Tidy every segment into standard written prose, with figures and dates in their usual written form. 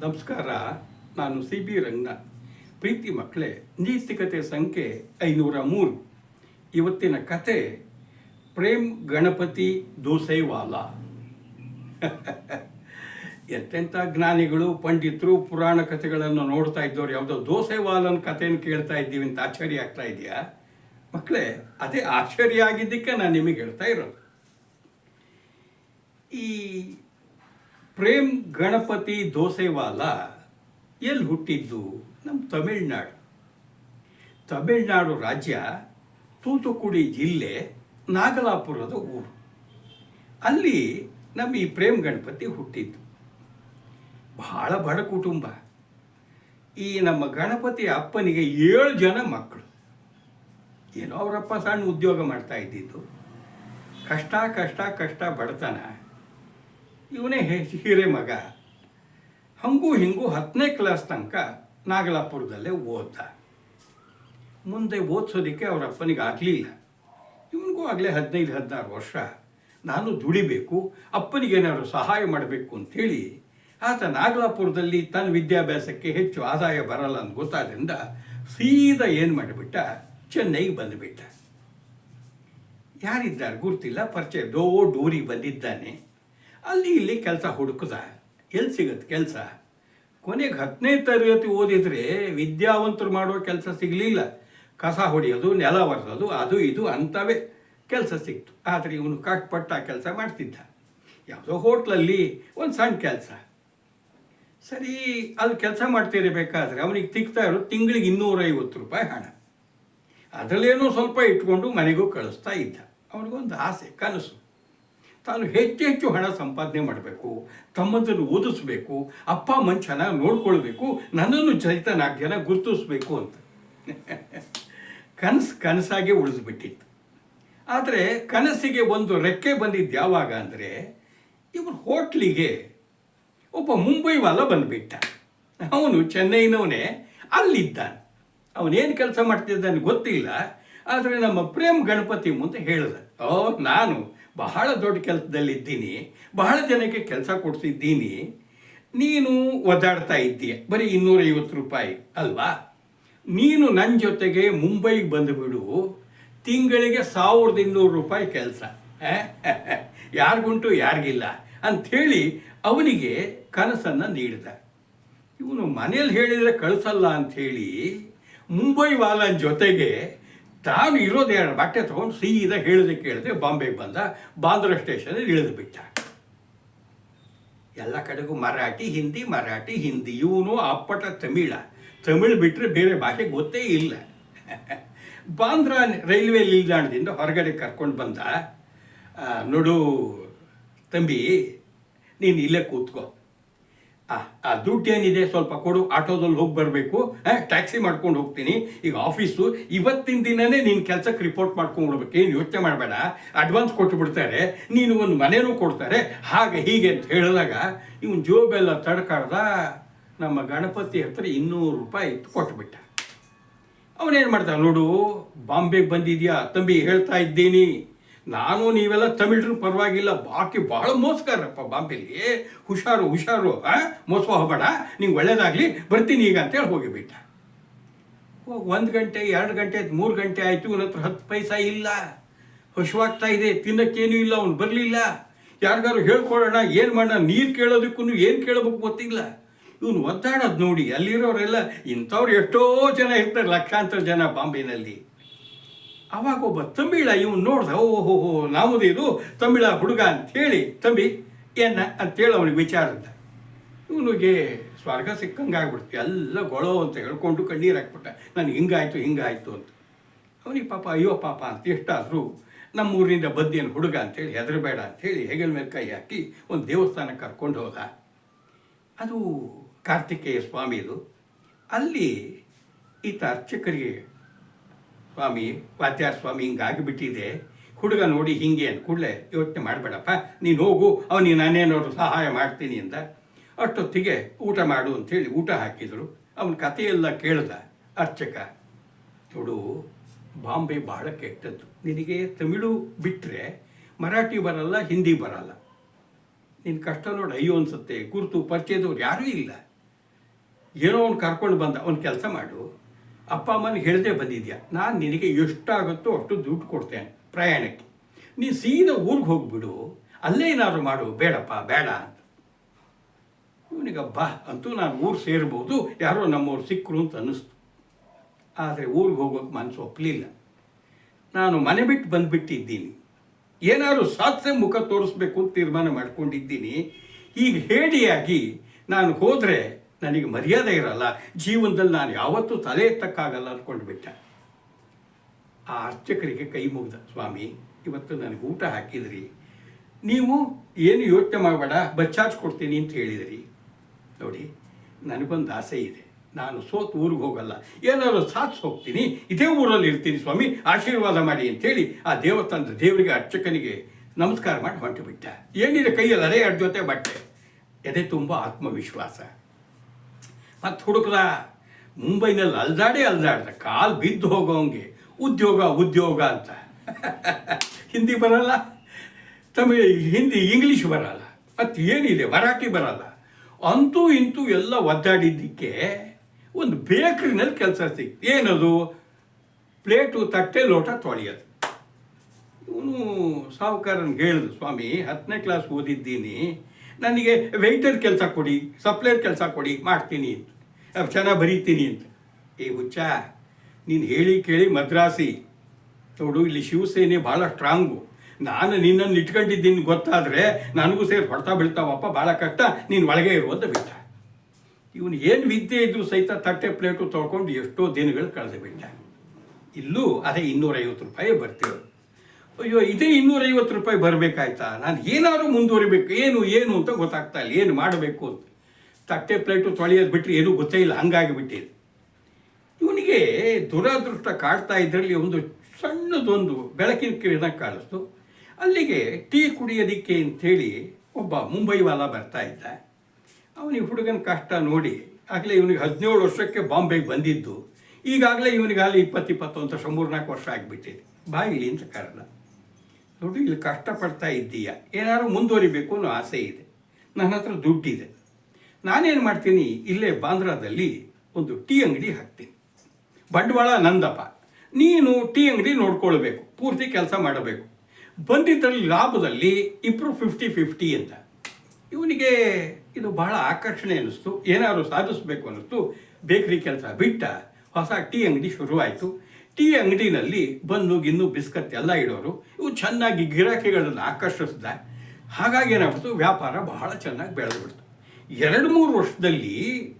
ನಮಸ್ಕಾರ. ನಾನು CB ರಂಗನಾಥ್. ಪ್ರೀತಿ ಮಕ್ಕಳೇ, ನೀತಿಕತೆ ಸಂಖ್ಯೆ 503. ಇವತ್ತಿನ ಕತೆ ಪ್ರೇಮ್ ಗಣಪತಿ ದೋಸೈವಾಲ. ಎಂತೆಂಥ ಜ್ಞಾನಿಗಳು, ಪಂಡಿತರು, ಪುರಾಣ ಕಥೆಗಳನ್ನು ನೋಡ್ತಾ ಇದ್ದವ್ರು ಯಾವುದೋ ದೋಸೈವಾಲನ ಕಥೆಯನ್ನು ಕೇಳ್ತಾ ಇದ್ದೀವಿ ಅಂತ ಆಶ್ಚರ್ಯ ಆಗ್ತಾ ಇದೆಯಾ ಮಕ್ಕಳೇ? ಅದೇ ಆಶ್ಚರ್ಯ ಆಗಿದ್ದಕ್ಕೆ ನಾನು ನಿಮಗೆ ಹೇಳ್ತಾ ಇರೋದು. ಈ ಪ್ರೇಮ್ ಗಣಪತಿ ದೋಸೈವಾಲ ಎಲ್ಲಿ ಹುಟ್ಟಿದ್ದು? ನಮ್ಮ ತಮಿಳ್ನಾಡು ರಾಜ್ಯ, ತೂತುಕುಡಿ ಜಿಲ್ಲೆ, ನಾಗಲಾಪುರದ ಊರು. ಅಲ್ಲಿ ನಮ್ಮ ಈ ಪ್ರೇಮ್ ಗಣಪತಿ ಹುಟ್ಟಿದ್ದು. ಬಹಳ ಬಡ ಕುಟುಂಬ. ಈ ನಮ್ಮ ಗಣಪತಿ ಅಪ್ಪನಿಗೆ 7 ಜನ ಮಕ್ಕಳು. ಏನೋ ಅವರಪ್ಪ ಸಣ್ಣ ಉದ್ಯೋಗ ಮಾಡ್ತಾ ಇದ್ದಿದ್ದು. ಕಷ್ಟ ಕಷ್ಟ ಕಷ್ಟ ಬಡತನ. ಇವನೇ ಹಿರೇ ಮಗ. ಹಂಗೂ ಹಿಂಗೂ 10ನೇ ಕ್ಲಾಸ್ ತನಕ ನಾಗಲಾಪುರದಲ್ಲೇ ಓದ್ದ. ಮುಂದೆ ಓದಿಸೋದಕ್ಕೆ ಅವರ ಅಪ್ಪನಿಗೆ ಆಗಲಿಲ್ಲ. ಇವನಿಗೂ ಆಗಲೇ 15-16 ವರ್ಷ. ನಾನು ದುಡಿಬೇಕು, ಅಪ್ಪನಿಗೇನಾದ್ರು ಸಹಾಯ ಮಾಡಬೇಕು ಅಂಥೇಳಿ ಆತ ನಾಗಲಾಪುರದಲ್ಲಿ ತನ್ನ ವಿದ್ಯಾಭ್ಯಾಸಕ್ಕೆ ಹೆಚ್ಚು ಆದಾಯ ಬರಲ್ಲ ಅಂತ ಗೊತ್ತಾದ್ರಿಂದ ಸೀದಾ ಏನು ಮಾಡಿಬಿಟ್ಟ, ಚೆನ್ನೈಗೆ ಬಂದುಬಿಟ್ಟ. ಯಾರಿದ್ದಾರೆ ಗುರ್ತಿಲ್ಲ, ಪರಿಚಯ ಊರಿಗೆ ಬಂದಿದ್ದಾನೆ. ಅಲ್ಲಿ ಇಲ್ಲಿ ಕೆಲಸ ಹುಡುಕದ. ಎಲ್ಲಿ ಸಿಗುತ್ತೆ ಕೆಲಸ? ಕೊನೆಗೆ 10ನೇ ತರಗತಿ ಓದಿದರೆ ವಿದ್ಯಾವಂತರು ಮಾಡೋ ಕೆಲಸ ಸಿಗಲಿಲ್ಲ. ಕಸ ಹೊಡೆಯೋದು, ನೆಲ ಒರೆಸೋದು, ಅದು ಇದು ಅಂಥವೇ ಕೆಲಸ ಸಿಕ್ತು. ಆದರೆ ಇವನು ಕಷ್ಟಪಟ್ಟ ಕೆಲಸ ಮಾಡ್ತಿದ್ದ. ಯಾವುದೋ ಹೋಟ್ಲಲ್ಲಿ ಒಂದು ಸಣ್ಣ ಕೆಲಸ. ಸರಿ, ಅಲ್ಲಿ ಕೆಲಸ ಮಾಡ್ತಿರಬೇಕಾದ್ರೆ ಅವನಿಗೆ ಸಿಗ್ತಾ ಇರೋ ತಿಂಗಳಿಗೆ 250 ರೂಪಾಯಿ ಹಣ. ಅದರಲ್ಲೇನೋ ಸ್ವಲ್ಪ ಇಟ್ಕೊಂಡು ಮನೆಗೂ ಕಳಿಸ್ತಾ ಇದ್ದ. ಅವನಿಗೊಂದು ಆಸೆ, ಕನಸು. ತಾನು ಹೆಚ್ಚು ಹಣ ಸಂಪಾದನೆ ಮಾಡಬೇಕು, ತಮ್ಮದನ್ನು ಓದಿಸ್ಬೇಕು, ಅಪ್ಪ ಅಮ್ಮನ ಚೆನ್ನಾಗಿ ನೋಡ್ಕೊಳ್ಬೇಕು, ನನ್ನನ್ನು ಸಹಿತ 4 ಜನ ಗುರುತಿಸ್ಬೇಕು ಅಂತ. ಕನಸಾಗೆ ಉಳಿದ್ಬಿಟ್ಟಿತ್ತು. ಆದರೆ ಕನಸಿಗೆ ಒಂದು ರೆಕ್ಕೆ ಬಂದಿದ್ದು ಯಾವಾಗ ಅಂದರೆ, ಇವನು ಹೋಟ್ಲಿಗೆ ಒಬ್ಬ ಮುಂಬೈವಾಲ ಬಂದುಬಿಟ್ಟ. ಅವನು ಚೆನ್ನೈನವನೇ, ಅಲ್ಲಿದ್ದಾನೆ. ಅವನೇನು ಕೆಲಸ ಮಾಡ್ತಿದ್ದಾನೆ ಗೊತ್ತಿಲ್ಲ. ಆದರೆ ನಮ್ಮ ಪ್ರೇಮ್ ಗಣಪತಿ ಮುಂದೆ ಹೇಳ್ದ, ನಾನು ಬಹಳ ದೊಡ್ಡ ಕೆಲಸದಲ್ಲಿದ್ದೀನಿ, ಬಹಳ ಜನಕ್ಕೆ ಕೆಲಸ ಕೊಡ್ತಿದ್ದೀನಿ, ನೀನು ಒದ್ದಾಡ್ತಾ ಇದ್ದೀಯ, ಬರೀ 250 ರೂಪಾಯಿ ಅಲ್ವಾ? ನೀನು ನನ್ನ ಜೊತೆಗೆ ಮುಂಬೈಗೆ ಬಂದುಬಿಡು, ತಿಂಗಳಿಗೆ 1200 ರೂಪಾಯಿ ಕೆಲಸ, ಯಾರಿಗುಂಟು ಯಾರಿಗಿಲ್ಲ ಅಂಥೇಳಿ ಅವನಿಗೆ ಕನಸನ್ನು ನೀಡಿದ. ಇವನು ಮನೇಲಿ ಹೇಳಿದರೆ ಕಳಿಸಲ್ಲ ಅಂಥೇಳಿ ಮುಂಬೈ ವಾಲನ ಜೊತೆಗೆ ತಾನು ಇರೋದು 2 ಬಟ್ಟೆ ತೊಗೊಂಡು ಸೀದಾ ಹೇಳಿದೆ ಬಾಂಬೆಗೆ ಬಂದ. ಬಾಂದ್ರಾ ಸ್ಟೇಷನಲ್ಲಿ ಇಳಿದುಬಿಟ್ಟ. ಎಲ್ಲ ಕಡೆಗೂ ಮರಾಠಿ ಹಿಂದಿ. ಇವನು ಅಪ್ಪಟ ತಮಿಳು ಬಿಟ್ಟರೆ ಬೇರೆ ಭಾಷೆ ಗೊತ್ತೇ ಇಲ್ಲ. ಬಾಂದ್ರಾ ರೈಲ್ವೆ ನಿಲ್ದಾಣದಿಂದ ಹೊರಗಡೆ ಕರ್ಕೊಂಡು ಬಂದ. ನೋಡು ತಂಬಿ, ನೀನು ಇಲ್ಲೇ ಕೂತ್ಕೋ. ಆ ದುಡ್ಡು ಏನಿದೆ ಸ್ವಲ್ಪ ಕೊಡು, ಆಟೋದಲ್ಲಿ ಹೋಗಿ ಬರಬೇಕು, ಟ್ಯಾಕ್ಸಿ ಮಾಡ್ಕೊಂಡು ಹೋಗ್ತೀನಿ. ಈಗ ಆಫೀಸು ಇವತ್ತಿನ ದಿನವೇ ನೀನು ಕೆಲಸಕ್ಕೆ ರಿಪೋರ್ಟ್ ಮಾಡ್ಕೊಂಡು ಹೋಗ್ಬೇಕು, ಏನು ಯೋಚನೆ ಮಾಡಬೇಡ, ಅಡ್ವಾನ್ಸ್ ಕೊಟ್ಟು ಬಿಡ್ತಾರೆ, ನೀನು ಒಂದು ಮನೇನೂ ಕೊಡ್ತಾರೆ, ಹಾಗೆ ಹೀಗೆ ಅಂತ ಹೇಳಿದಾಗ ಇವನು ಜೋಬೆಲ್ಲ ತಡ್ಕಾಡ್ದ. ನಮ್ಮ ಗಣಪತಿ ಹತ್ರ 200 ರೂಪಾಯಿ ಇತ್ತು, ಕೊಟ್ಬಿಟ್ಟ. ಅವನೇನು ಮಾಡ್ದ, ನೋಡು ಬಾಂಬೆಗೆ ಬಂದಿದ್ಯಾ ತಂಬಿ, ಹೇಳ್ತಾ ಇದ್ದೀನಿ, ನಾನು ನೀವೆಲ್ಲ ತಮಿಳರು ಪರವಾಗಿಲ್ಲ, ಬಾಕಿ ಭಾಳ ಮೋಸಗಾರಪ್ಪ ಬಾಂಬೆಲಿ, ಹುಷಾರು ಮೋಸ ಹೋಗಬೇಡ, ನಿಂಗೆ ಒಳ್ಳೇದಾಗಲಿ, ಬರ್ತೀನಿ ಈಗ ಅಂತೇಳಿ ಹೋಗಿಬಿಟ್ಟ. 1 ಗಂಟೆ 2 ಗಂಟೆ 3 ಗಂಟೆ ಆಯಿತು. ಇವನ ಹತ್ರ 10 ಪೈಸಾ ಇಲ್ಲ. ಹಸುವಾಗ್ತಾ ಇದೆ, ತಿನ್ನಕ್ಕೇನೂ ಇಲ್ಲ. ಅವನು ಬರಲಿಲ್ಲ. ಯಾರಿಗಾರು ಹೇಳ್ಕೊಡೋಣ, ಏನು ಮಾಡೋಣ, ನೀರು ಕೇಳೋದಕ್ಕೂ ಏನು ಕೇಳಬೇಕು ಗೊತ್ತಿಲ್ಲ. ಇವನು ಒದ್ದಾಡೋದು ನೋಡಿ ಅಲ್ಲಿರೋರೆಲ್ಲ, ಇಂಥವ್ರು ಎಷ್ಟೋ ಜನ ಇರ್ತಾರೆ, ಲಕ್ಷಾಂತರ ಜನ ಬಾಂಬೆನಲ್ಲಿ. ಅವಾಗ ಒಬ್ಬ ತಮಿಳ ಇವನು ನೋಡ್ದ, ಓಹೋ ನಾವುದಿದು ತಮಿಳ ಹುಡುಗ ಅಂಥೇಳಿ, ತಂಬಿ ಏನ ಅಂತೇಳಿ ಅವನಿಗೆ ವಿಚಾರದ. ಇವನಿಗೆ ಸ್ವರ್ಗ ಸಿಕ್ಕಂಗೆ ಆಗ್ಬಿಡ್ತು. ಎಲ್ಲ ಗೊಳೋ ಅಂತ ಹೇಳ್ಕೊಂಡು ಕಣ್ಣೀರು ಹಾಕ್ಬಿಟ್ಟ, ನನಗೆ ಹಿಂಗಾಯ್ತು ಅಂತ. ಅವನಿಗೆ ಪಾಪ ಅಯ್ಯೋ ಪಾಪ ಅಂತ ಎಷ್ಟಾದರೂ ನಮ್ಮೂರಿನಿಂದ ಬದ್ದೇನು ಹುಡುಗ ಅಂಥೇಳಿ ಹೆದರಬೇಡ ಅಂಥೇಳಿ ಹೆಗಲ ಮೇಲೆ ಕೈ ಹಾಕಿ ಒಂದು ದೇವಸ್ಥಾನಕ್ಕೆ ಕರ್ಕೊಂಡು ಹೋದ. ಅದು ಕಾರ್ತಿಕೇಯ ಸ್ವಾಮಿದು. ಅಲ್ಲಿ ಈತ ಅರ್ಚಕರಿಗೆ, ಸ್ವಾಮಿ ವಾದ್ಯಾರ ಸ್ವಾಮಿ ಹಿಂಗಾಗಿಬಿಟ್ಟಿದೆ, ಹುಡುಗ ನೋಡಿ ಹಿಂಗೆ ಅಂತ ಕೂಡಲೇ ಯೋಚನೆ ಮಾಡಬೇಡಪ್ಪ, ನೀನು ಹೋಗು, ಅವನಿಗೆ ನಾನೇನಾದ್ರು ಸಹಾಯ ಮಾಡ್ತೀನಿ ಅಂತ. ಅಷ್ಟೊತ್ತಿಗೆ ಊಟ ಮಾಡು ಅಂಥೇಳಿ ಊಟ ಹಾಕಿದರು. ಅವನ ಕಥೆಯೆಲ್ಲ ಕೇಳ್ದ ಅರ್ಚಕ. ನೋಡು, ಬಾಂಬೆ ಬಹಳ ಕೆಟ್ಟದ್ದು. ನಿನಗೆ ತಮಿಳು ಬಿಟ್ಟರೆ ಮರಾಠಿ ಬರಲ್ಲ, ಹಿಂದಿ ಬರಲ್ಲ. ನಿನ್ನ ಕಷ್ಟ ನೋಡಿ ಅಯ್ಯೋ ಅನಿಸುತ್ತೆ. ಗುರುತು ಪರಿಚಯದವ್ರು ಯಾರೂ ಇಲ್ಲ. ಏನೋ ಅವ್ನು ಕರ್ಕೊಂಡು ಬಂದ, ಅವ್ನು ಕೆಲಸ ಮಾಡು, ಅಪ್ಪ ಅಮ್ಮನಿಗೆ ಹೇಳದೆ ಬಂದಿದ್ಯಾ, ನಾನು ನಿನಗೆ ಎಷ್ಟಾಗುತ್ತೋ ಅಷ್ಟು ದುಡ್ಡು ಕೊಡ್ತೇನೆ ಪ್ರಯಾಣಕ್ಕೆ, ನೀನು ಸೀದಾ ಊರಿಗೆ ಹೋಗ್ಬಿಡು, ಅಲ್ಲೇ ಏನಾದ್ರು ಮಾಡು, ಬೇಡಪ್ಪ ಬೇಡ ಅಂತ. ಇವನಿಗೆ ಬಾ ಅಂತೂ ನಾನು ಊರು ಸೇರ್ಬೋದು, ಯಾರೋ ನಮ್ಮವ್ರು ಸಿಕ್ಕರು ಅಂತ ಅನ್ನಿಸ್ತು. ಆದರೆ ಊರಿಗೆ ಹೋಗೋಕೆ ಮನಸ್ಸು ಒಪ್ಪಲಿಲ್ಲ. ನಾನು ಮನೆ ಬಿಟ್ಟು ಬಂದುಬಿಟ್ಟಿದ್ದೀನಿ, ಏನಾದ್ರು ಸಾಧಿಸಿ ಮುಖ ತೋರಿಸ್ಬೇಕು ಅಂತ ತೀರ್ಮಾನ ಮಾಡ್ಕೊಂಡಿದ್ದೀನಿ. ಈಗ ಹೇಡಿಯಾಗಿ ನಾನು ಹೋದರೆ ನನಗೆ ಮರ್ಯಾದೆ ಇರಲ್ಲ, ಜೀವನದಲ್ಲಿ ನಾನು ಯಾವತ್ತೂ ತಲೆ ಎತ್ತಕ್ಕಾಗಲ್ಲ ಅಂದ್ಕೊಂಡು ಬಿಟ್ಟ. ಆ ಅರ್ಚಕರಿಗೆ ಕೈ ಮುಗ್ದ, ಸ್ವಾಮಿ ಇವತ್ತು ನನಗೆ ಊಟ ಹಾಕಿದ್ರಿ, ನೀವು ಏನು ಯೋಚನೆ ಮಾಡಬೇಡ ಬಚ್ಚಾಚ್ಕೊಡ್ತೀನಿ ಅಂತ ಹೇಳಿದ್ರಿ. ನೋಡಿ, ನನಗೊಂದು ಆಸೆ ಇದೆ, ನಾನು ಸೋತು ಊರಿಗೆ ಹೋಗಲ್ಲ, ಏನಾದ್ರು ಸಾಧಿಸಿ ಹೋಗ್ತೀನಿ, ಇದೇ ಊರಲ್ಲಿ ಇರ್ತೀನಿ ಸ್ವಾಮಿ, ಆಶೀರ್ವಾದ ಮಾಡಿ ಅಂತೇಳಿ ಆ ದೇವರಿಗೆ ಅರ್ಚಕನಿಗೆ ನಮಸ್ಕಾರ ಮಾಡಿ ಹೊಂಟು ಬಿಟ್ಟ. ಏನಿದೆ ಕೈಯಲ್ಲಿ ಅದೇ 2 ಜೊತೆ ಬಟ್ಟೆ, ಎದೆ ತುಂಬ ಆತ್ಮವಿಶ್ವಾಸ. ಮತ್ತು ಹುಡುಕದ ಮುಂಬೈನಲ್ಲಿ ಅಲ್ದಾಡ್ದ, ಕಾಲು ಬಿದ್ದು ಹೋಗೋಂಗೆ ಉದ್ಯೋಗ ಅಂತ. ಹಿಂದಿ ಬರಲ್ಲ, ಹಿಂದಿ ಇಂಗ್ಲೀಷ್ ಬರಲ್ಲ, ಮತ್ತು ಏನಿದೆ ಮರಾಠಿ ಬರಲ್ಲ. ಅಂತೂ ಇಂತೂ ಎಲ್ಲ ಒದ್ದಾಡಿದ್ದಕ್ಕೆ ಒಂದು ಬೇಕ್ರಿನಲ್ಲಿ ಕೆಲಸ ಸಿಕ್ತು. ಏನದು? ಪ್ಲೇಟು ತಟ್ಟೆ ಲೋಟ ತೊಳೆಯೋದು. ಇವನು ಸಾಹುಕಾರನಿಗೆ ಹೇಳಿದ್ರು, ಸ್ವಾಮಿ 10ನೇ ಕ್ಲಾಸ್ ಓದಿದ್ದೀನಿ, ನನಗೆ ವೆಯ್ಟರ್ ಕೆಲಸ ಕೊಡಿ, ಸಪ್ಲೈರ್ ಕೆಲಸ ಕೊಡಿ, ಮಾಡ್ತೀನಿ ಅಂತ, ಚೆನ್ನಾಗಿ ಬರೀತೀನಿ ಅಂತ. ಏ ಹುಚ್ಚ, ನೀನು ಹೇಳಿ ಕೇಳಿ ಮದ್ರಾಸಿ ನೋಡು, ಇಲ್ಲಿ ಶಿವಸೇನೆ ಭಾಳ ಸ್ಟ್ರಾಂಗು, ನಾನು ನಿನ್ನನ್ನು ಇಟ್ಕೊಂಡಿದ್ದೀನಿ ಗೊತ್ತಾದರೆ ನನಗೂ ಸೇರಿ ಹೊಡ್ತಾ ಬೀಳ್ತಾವಪ್ಪ, ಭಾಳ ಕಷ್ಟ, ನೀನು ಒಳಗೆ ಇರುವಂತ ಬಿಟ್ಟ. ಇವನು ಏನು ವಿದ್ಯೆ ಇದ್ರೂ ಸಹಿತ ತಟ್ಟೆ ಪ್ಲೇಟು ತೊಳ್ಕೊಂಡು ಎಷ್ಟೋ ದಿನಗಳು ಕಳೆದು ಬಿಟ್ಟ. ಇಲ್ಲೂ ಅದೇ 250 ರೂಪಾಯಿ ಬರ್ತಿರೋದು. ಅಯ್ಯೋ, ಇದೇ 250 ರೂಪಾಯಿ ಬರಬೇಕಾಯ್ತಾ, ನಾನು ಏನಾದರೂ ಮುಂದುವರಿಬೇಕು, ಏನು ಅಂತ ಗೊತ್ತಾಗ್ತಾ ಇಲ್ಲ, ಏನು ಮಾಡಬೇಕು ಅಂತ. ತಟ್ಟೆ ಪ್ಲೇಟು ತೊಳೆಯೋದು ಬಿಟ್ಟರೆ ಏನೂ ಗೊತ್ತೇ ಇಲ್ಲ, ಹಂಗಾಗಿಬಿಟ್ಟಿದೆ. ಇವನಿಗೆ ದುರಾದೃಷ್ಟ ಕಾಡ್ತಾ ಇದರಲ್ಲಿ ಒಂದು ಸಣ್ಣದೊಂದು ಬೆಳಕಿನ ಕಿರಣ ಕಾಣಿಸ್ತು. ಅಲ್ಲಿಗೆ ಟೀ ಕುಡಿಯೋದಿಕ್ಕೆ ಅಂಥೇಳಿ ಒಬ್ಬ ಮುಂಬೈ ವಾಲ ಬರ್ತಾ ಇದ್ದ. ಅವನಿಗೆ ಹುಡುಗನ ಕಷ್ಟ ನೋಡಿ, ಆಗಲೇ ಇವನಿಗೆ 17 ವರ್ಷಕ್ಕೆ ಬಾಂಬೆಗೆ ಬಂದಿದ್ದು, ಈಗಾಗಲೇ ಇವನಿಗೆ ಅಲ್ಲಿ 20-21 3-4 ವರ್ಷ ಆಗಿಬಿಟ್ಟಿದೆ. ಬಾ ಇಲ್ಲಿ ಅಂತ ಕಾರಣ. ನೋಡಿ, ಇಲ್ಲಿ ಕಷ್ಟಪಡ್ತಾ ಇದ್ದೀಯ, ಏನಾದ್ರು ಮುಂದುವರಿಬೇಕು ಅನ್ನೋ ಆಸೆ ಇದೆ, ನನ್ನ ಹತ್ರ ದುಡ್ಡಿದೆ, ನಾನೇನು ಮಾಡ್ತೀನಿ, ಇಲ್ಲೇ ಬಾಂದ್ರಾದಲ್ಲಿ ಒಂದು ಟೀ ಅಂಗಡಿ ಹಾಕ್ತೀನಿ, ಬಂಡವಾಳ ನಂದಪ್ಪ, ನೀನು ಟೀ ಅಂಗಡಿ ನೋಡ್ಕೊಳ್ಬೇಕು, ಪೂರ್ತಿ ಕೆಲಸ ಮಾಡಬೇಕು, ಬಂದಿದ್ದಲ್ಲಿ ಲಾಭದಲ್ಲಿ ಇಬ್ಬರು 50-50 ಅಂತ. ಇವನಿಗೆ ಇದು ಬಹಳ ಆಕರ್ಷಣೆ ಅನ್ನಿಸ್ತು, ಏನಾದ್ರು ಸಾಧಿಸಬೇಕು ಅನ್ನಿಸ್ತು. ಬೇಕ್ರಿ ಕೆಲಸ ಬಿಟ್ಟ, ಹೊಸ ಟೀ ಅಂಗಡಿ ಶುರುವಾಯಿತು. ಟೀ ಅಂಗಡಿನಲ್ಲಿ ಬನ್ನು ಗಿನ್ನು ಬಿಸ್ಕತ್ ಎಲ್ಲ ಇಡೋರು. ಇವು ಚೆನ್ನಾಗಿ ಗಿರಾಕಿಗಳನ್ನು ಆಕರ್ಷಿಸ್ದ. ಹಾಗಾಗಿ ಏನಾಗ್ಬಿಡ್ತು, ವ್ಯಾಪಾರ ಬಹಳ ಚೆನ್ನಾಗಿ ಬೆಳೆದ್ಬಿಡ್ತು. 2-3 ವರ್ಷದಲ್ಲಿ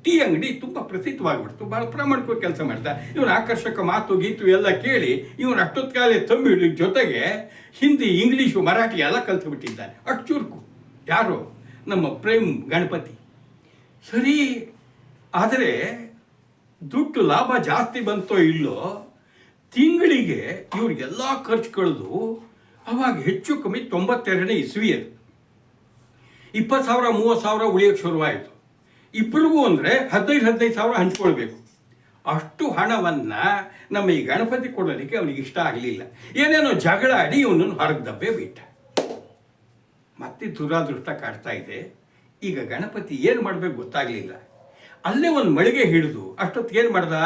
ಟೀ ಅಂಗಡಿ ತುಂಬ ಪ್ರಸಿದ್ಧವಾಗಿಬಿಡ್ತು. ಭಾಳ ಪ್ರಾಮಾಣಿಕವಾಗಿ ಕೆಲಸ ಮಾಡ್ತಾ. ಇವನ ಆಕರ್ಷಕ ಮಾತು ಗೀತು ಎಲ್ಲ ಕೇಳಿ ಇವನು ಅಷ್ಟೊತ್ಕಾಲೆ ತಮಿಳು ಜೊತೆಗೆ ಹಿಂದಿ, ಇಂಗ್ಲೀಷು, ಮರಾಠಿ ಎಲ್ಲ ಕಲ್ತು ಬಿಟ್ಟಿದ್ದಾನೆ. ಅಷ್ಟು ಚುರುಕು. ಯಾರು? ನಮ್ಮ ಪ್ರೇಮ್ ಗಣಪತಿ. ಸರಿ, ಆದರೆ ದುಡ್ಡು ಲಾಭ ಜಾಸ್ತಿ ಬಂತೋ ಇಲ್ಲೋ, ತಿಂಗಳಿಗೆ ಇವ್ರಿಗೆಲ್ಲ ಖರ್ಚು ಕಳೆದು ಅವಾಗ ಹೆಚ್ಚು ಕಮ್ಮಿ 92ನೇ ಇಸ್ವಿ ಅದು. 20,000-30,000 ಉಳಿಯೋಕ್ಕೆ ಶುರುವಾಯಿತು. ಇಬ್ಬರಿಗೂ ಅಂದರೆ 15,000 ಹಂಚ್ಕೊಳ್ಬೇಕು. ಅಷ್ಟು ಹಣವನ್ನು ನಮ್ಮ ಈ ಗಣಪತಿ ಕೊಡೋದಕ್ಕೆ ಅವನಿಗೆ ಇಷ್ಟ ಆಗಲಿಲ್ಲ. ಏನೇನೋ ಜಗಳ ಆಡಿ ಇವನನ್ನು ಹೊರಗೆ ದಬ್ಬೆ ಬಿಟ್ಟ. ಮತ್ತೆ ದುರಾದೃಷ್ಟ ಕಾಡ್ತಾ ಇದೆ. ಈಗ ಗಣಪತಿ ಏನು ಮಾಡಬೇಕು ಗೊತ್ತಾಗಲಿಲ್ಲ. ಅಲ್ಲೇ ಒಂದು ಮಳಿಗೆ ಹಿಡಿದು ಅಷ್ಟೊತ್ತಿಗೆ ಏನು ಮಾಡ್ದ,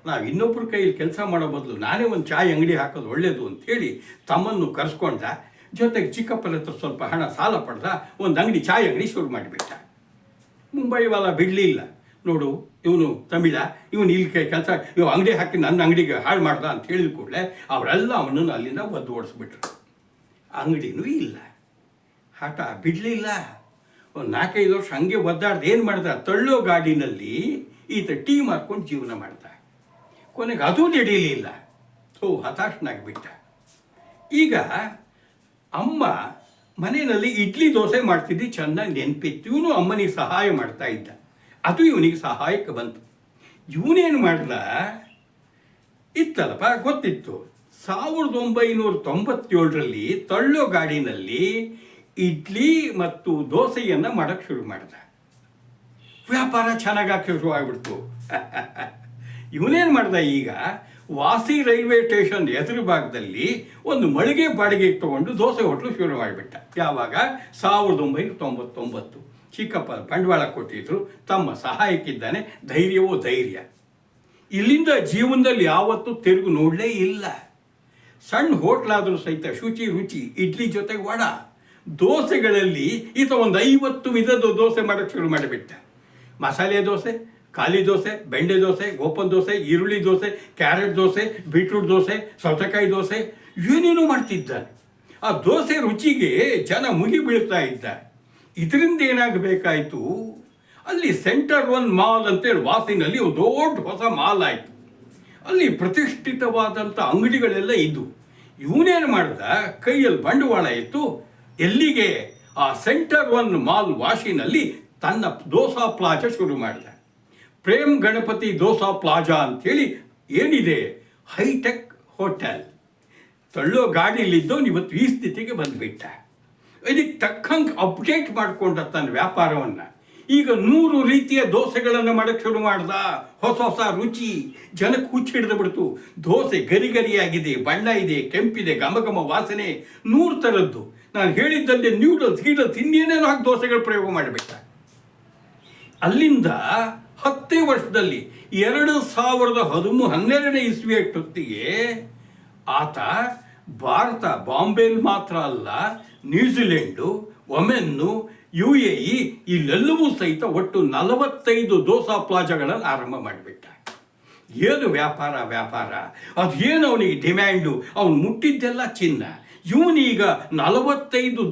ನಾವು ಇನ್ನೊಬ್ಬರ ಕೈಯಲ್ಲಿ ಕೆಲಸ ಮಾಡೋ ಬದಲು ನಾನೇ ಒಂದು ಚಾಯ್ ಅಂಗಡಿ ಹಾಕೋದು ಒಳ್ಳೆಯದು ಅಂಥೇಳಿ ತಮ್ಮನ್ನು ಕರೆಸ್ಕೊಂಡ. ಜೊತೆಗೆ ಚಿಕ್ಕಪ್ಪನ ಹತ್ರ ಸ್ವಲ್ಪ ಹಣ ಸಾಲ ಪಡೆದ, ಒಂದು ಅಂಗಡಿ, ಚಾಯ್ ಅಂಗಡಿ ಶುರು ಮಾಡಿಬಿಟ್ಟ. ಮುಂಬೈ ವಾಲ ಬಿಡಲಿಲ್ಲ. ನೋಡು, ಇವನು ತಮಿಳ, ಇವನು ಇಲ್ಲಿ ಕೆಲಸ, ಇವು ಅಂಗಡಿ ಹಾಕಿ ನನ್ನ ಅಂಗಡಿಗೆ ಹಾಳು ಮಾಡ್ದ ಅಂತ ಹೇಳಿದ ಕೂಡಲೇ ಅವರೆಲ್ಲ ಅವನನ್ನು ಅಲ್ಲಿಂದ ಒದ್ದು ಓಡಿಸ್ಬಿಟ್ರು. ಅಂಗಡಿನೂ ಇಲ್ಲ. ಹಠ ಬಿಡಲಿಲ್ಲ. ಒಂದು 4-5 ವರ್ಷ ಹಂಗೆ ಒದ್ದಾಡ್ದು ಏನು ಮಾಡ್ದ, ತಳ್ಳೋ ಗಾಡಿನಲ್ಲಿ ಈತ ಟೀ ಮಾಡ್ಕೊಂಡು ಜೀವನ ಮಾಡ್ದ. ಕೊನೆಗೆ ಅದೂ ನಡೀಲಿಲ್ಲ. ಹತಾಶನಾಗಿಬಿಟ್ಟ. ಈಗ ಅಮ್ಮ ಮನೆಯಲ್ಲಿ ಇಡ್ಲಿ ದೋಸೆ ಮಾಡ್ತಿದ್ದು ಚೆನ್ನಾಗಿ ನೆನಪಿತ್ತು. ಇವನು ಅಮ್ಮನಿಗೆ ಸಹಾಯ ಮಾಡ್ತಾ ಇದ್ದ. ಅದು ಇವನಿಗೆ ಸಹಾಯಕ್ಕೆ ಬಂತು. ಇವನೇನು ಮಾಡ್ದ, ಇತ್ತಲ್ಲಪ್ಪ ಗೊತ್ತಿತ್ತು, 1997ರಲ್ಲಿ ತಳ್ಳೋ ಗಾಡಿನಲ್ಲಿ ಇಡ್ಲಿ ಮತ್ತು ದೋಸೆಯನ್ನು ಮಾಡೋಕ್ಕೆ ಶುರು ಮಾಡ್ದ. ವ್ಯಾಪಾರ ಚೆನ್ನಾಗಿ ಶುರು ಆಗಿಬಿಡ್ತು. ಇವನೇನು ಮಾಡ್ದ, ಈಗ ವಾಸಿ ರೈಲ್ವೆ ಸ್ಟೇಷನ್ ಎದುರು ಭಾಗದಲ್ಲಿ ಒಂದು ಮಳಿಗೆ ಬಾಡಿಗೆಗೆ ತಗೊಂಡು ದೋಸೆ ಹೋಟ್ಲು ಶುರು ಮಾಡಿಬಿಟ್ಟ. ಯಾವಾಗ? 1999. ಚಿಕ್ಕಪ್ಪ ಬಂಡವಾಳ ಕೊಟ್ಟಿದ್ರು, ತಮ್ಮ ಸಹಾಯಕ್ಕಿದ್ದಾನೆ, ಧೈರ್ಯವೋ ಧೈರ್ಯ. ಇಲ್ಲಿಂದ ಜೀವನದಲ್ಲಿ ಯಾವತ್ತೂ ತಿರುಗು ನೋಡಲೇ ಇಲ್ಲ. ಸಣ್ಣ ಹೋಟ್ಲಾದರೂ ಸಹಿತ ಶುಚಿ ರುಚಿ, ಇಡ್ಲಿ ಜೊತೆಗೆ ವಡ, ದೋಸೆಗಳಲ್ಲಿ ಈತ ಒಂದು 50 ವಿಧದ ದೋಸೆ ಮಾಡೋಕ್ಕೆ ಶುರು ಮಾಡಿಬಿಟ್ಟ. ಮಸಾಲೆ ದೋಸೆ, ಖಾಲಿ ದೋಸೆ, ಬೆಂಡೆ ದೋಸೆ, ಗೋಪನ್ ದೋಸೆ, ಈರುಳ್ಳಿ ದೋಸೆ, ಕ್ಯಾರೆಟ್ ದೋಸೆ, ಬೀಟ್ರೂಟ್ ದೋಸೆ, ಸೌತೆಕಾಯಿ ದೋಸೆ, ಏನೇನೋ ಮಾಡ್ತಿದ್ದಾನೆ. ಆ ದೋಸೆ ರುಚಿಗೆ ಜನ ಮುಗಿ ಬೀಳ್ತಾ ಇದ್ದ. ಇದರಿಂದ ಏನಾಗಬೇಕಾಯಿತು, ಅಲ್ಲಿ ಸೆಂಟರ್ 1 ಮಾಲ್ ಅಂತೇಳಿ ವಾಸಿನಲ್ಲಿ ಒಂದು ದೊಡ್ಡ ಹೊಸ ಮಾಲ್ ಆಯಿತು. ಅಲ್ಲಿ ಪ್ರತಿಷ್ಠಿತವಾದಂಥ ಅಂಗಡಿಗಳೆಲ್ಲ ಇದ್ದವು. ಇವನೇನು ಮಾಡ್ದ, ಕೈಯಲ್ಲಿ ಬಂಡವಾಳ ಇತ್ತು, ಎಲ್ಲಿಗೆ ಆ ಸೆಂಟರ್ 1 ಮಾಲ್ ವಾಶಿನಲ್ಲಿ ತನ್ನ ದೋಸಾ ಪ್ಲಾಜಾ ಶುರು ಮಾಡಿದ. ಪ್ರೇಮ್ ಗಣಪತಿ ದೋಸಾ ಪ್ಲಾಜಾ ಅಂಥೇಳಿ ಏನಿದೆ, ಹೈಟೆಕ್ ಹೋಟೆಲ್. ತಳ್ಳೋ ಗಾಡಿಲಿದ್ದವನು ಇವತ್ತು ಈ ಸ್ಥಿತಿಗೆ ಬಂದುಬಿಟ್ಟ. ಇದಕ್ಕೆ ತಕ್ಕಂಗೆ ಅಪ್ಡೇಟ್ ಮಾಡಿಕೊಂಡ ತನ್ನ ವ್ಯಾಪಾರವನ್ನು. ಈಗ 100 ರೀತಿಯ ದೋಸೆಗಳನ್ನು ಮಾಡೋಕ್ಕೆ ಶುರು ಮಾಡ್ದ. ಹೊಸ ಹೊಸ ರುಚಿ, ಜನಕ್ಕೆ ಹುಚ್ಚು ಹಿಡಿದು ಬಿಡ್ತು. ದೋಸೆ ಗರಿ ಗರಿಯಾಗಿದೆ, ಬಣ್ಣ ಇದೆ, ಕೆಂಪಿದೆ, ಘಮ ಘಮ ವಾಸನೆ, 100 ಥರದ್ದು. ನಾನು ಹೇಳಿದ್ದಲ್ಲಿ ನ್ಯೂಡಲ್ಸ್ ಗೀಡಲ್ಸ್ ಇನ್ನೇನೇನೋ ಹಾಕಿ ದೋಸೆಗಳು ಪ್ರಯೋಗ ಮಾಡಿಬಿಟ್ಟ. ಅಲ್ಲಿಂದ 10 ವರ್ಷದಲ್ಲಿ 2012ನೇ ಇಸ್ವಿ ಅಷ್ಟೊತ್ತಿಗೆ ಆತ ಭಾರತ, ಬಾಂಬೆಯಲ್ಲಿ ಮಾತ್ರ ಅಲ್ಲ, ನ್ಯೂಜಿಲೆಂಡು, ಒಮೆನ್ನು, UAE ಇಲ್ಲೆಲ್ಲವೂ ಸಹಿತ ಒಟ್ಟು 45 ದೋಸಾ ಪ್ಲಾಜಾಗಳನ್ನು ಆರಂಭ ಮಾಡಿಬಿಟ್ಟ. ಏನು ವ್ಯಾಪಾರ, ಅದೇನು ಅವನಿಗೆ ಡಿಮ್ಯಾಂಡು, ಅವನು ಮುಟ್ಟಿದ್ದೆಲ್ಲ ಚಿನ್ನ. ಇವನೀಗ 45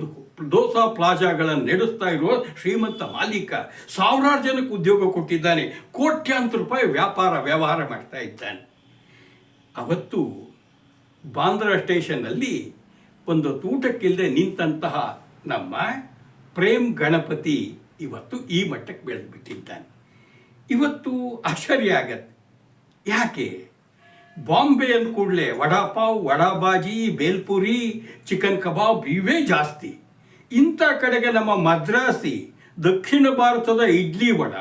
ದೋಸಾ ಪ್ಲಾಜಾಗಳನ್ನು ನಡೆಸ್ತಾ ಇರುವ ಶ್ರೀಮಂತ ಮಾಲೀಕ. ಸಾವಿರಾರು ಜನಕ್ಕೆ ಉದ್ಯೋಗ ಕೊಟ್ಟಿದ್ದಾನೆ, ಕೋಟ್ಯಾಂತರ ರೂಪಾಯಿ ವ್ಯವಹಾರ ಮಾಡ್ತಾ ಇದ್ದಾನೆ. ಅವತ್ತು ಬಾಂದ್ರಾ ಸ್ಟೇಷನ್ನಲ್ಲಿ ಒಂದು ಊಟಕ್ಕಿಲ್ಲದೆ ನಿಂತಹ ನಮ್ಮ ಪ್ರೇಮ್ ಗಣಪತಿ ಇವತ್ತು ಈ ಮಟ್ಟಕ್ಕೆ ಬೆಳೆದುಬಿಟ್ಟಿದ್ದಾನೆ. ಇವತ್ತು ಆಶ್ಚರ್ಯ ಆಗತ್ತೆ. ಯಾಕೆ? ಬಾಂಬೆ ಅಂದ ಕೂಡಲೇ ವಡಾಪಾವ್, ವಡಾಬಾಜಿ, ಬೇಲ್ಪುರಿ, ಚಿಕನ್ ಕಬಾಬ್ ಇವೇ ಜಾಸ್ತಿ. ಇಂಥ ಕಡೆಗೆ ನಮ್ಮ ಮದ್ರಾಸಿ, ದಕ್ಷಿಣ ಭಾರತದ ಇಡ್ಲಿ ವಡ,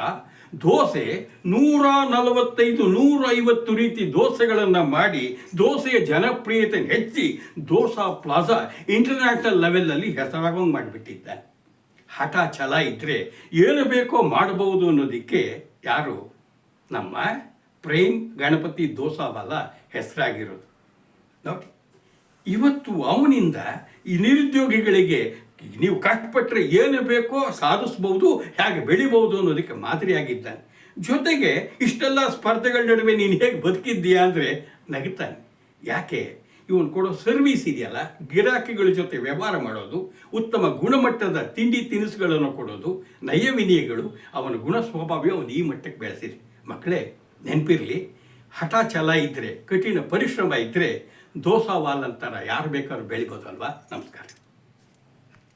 ದೋಸೆ 145, 150 ರೀತಿ ದೋಸೆಗಳನ್ನು ಮಾಡಿ ದೋಸೆಯ ಜನಪ್ರಿಯತೆ ಹೆಚ್ಚಿ ದೋಸಾ ಪ್ಲಾಜಾ ಇಂಟರ್ನ್ಯಾಷನಲ್ ಲೆವೆಲಲ್ಲಿ ಹೆಸರಾಗೋಂಗೆ ಮಾಡಿಬಿಟ್ಟಿದ್ದಾನೆ. ಹಠ ಛಲ ಇದ್ದರೆ ಏನು ಬೇಕೋ ಮಾಡಬಹುದು ಅನ್ನೋದಕ್ಕೆ ಯಾರು, ನಮ್ಮ ಪ್ರೇಮ್ ಗಣಪತಿ ದೋಸಾವಾಲ ಹೆಸರಾಗಿರೋದು ನೋಡಿ. ಇವತ್ತು ಅವನಿಂದ ಈ ನಿರುದ್ಯೋಗಿಗಳಿಗೆ ನೀವು ಕಷ್ಟಪಟ್ಟರೆ ಏನು ಬೇಕೋ ಸಾಧಿಸ್ಬೋದು, ಹೇಗೆ ಬೆಳಿಬೋದು ಅನ್ನೋದಕ್ಕೆ ಮಾದರಿಯಾಗಿದ್ದಾನೆ. ಜೊತೆಗೆ ಇಷ್ಟೆಲ್ಲ ಸ್ಪರ್ಧೆಗಳ ನಡುವೆ ನೀನು ಹೇಗೆ ಬದುಕಿದ್ದೀಯಾ ಅಂದರೆ ನಗುತ್ತಾನೆ. ಯಾಕೆ? ಇವನು ಕೊಡೋ ಸರ್ವಿಸ್ ಇದೆಯಲ್ಲ, ಗಿರಾಕಿಗಳ ಜೊತೆ ವ್ಯವಹಾರ ಮಾಡೋದು, ಉತ್ತಮ ಗುಣಮಟ್ಟದ ತಿಂಡಿ ತಿನಿಸುಗಳನ್ನು ಕೊಡೋದು, ನಯ ವಿನಯಗಳು, ಅವನ ಗುಣ ಸ್ವಭಾವ ಅವನು ಈ ಮಟ್ಟಕ್ಕೆ ಬೆಳೆಸಿದೆ. ಮಕ್ಕಳೇ, ನೆನಪಿರಲಿ, ಹಠ ಛಲ ಇದ್ದರೆ, ಕಠಿಣ ಪರಿಶ್ರಮ ಇದ್ದರೆ ದೋಸಾವಾಲ್ ಅಂತಾರ ಯಾರು ಬೇಕಾದ್ರೂ ಬೆಳಿಬೋದಲ್ವಾ? ನಮಸ್ಕಾರ.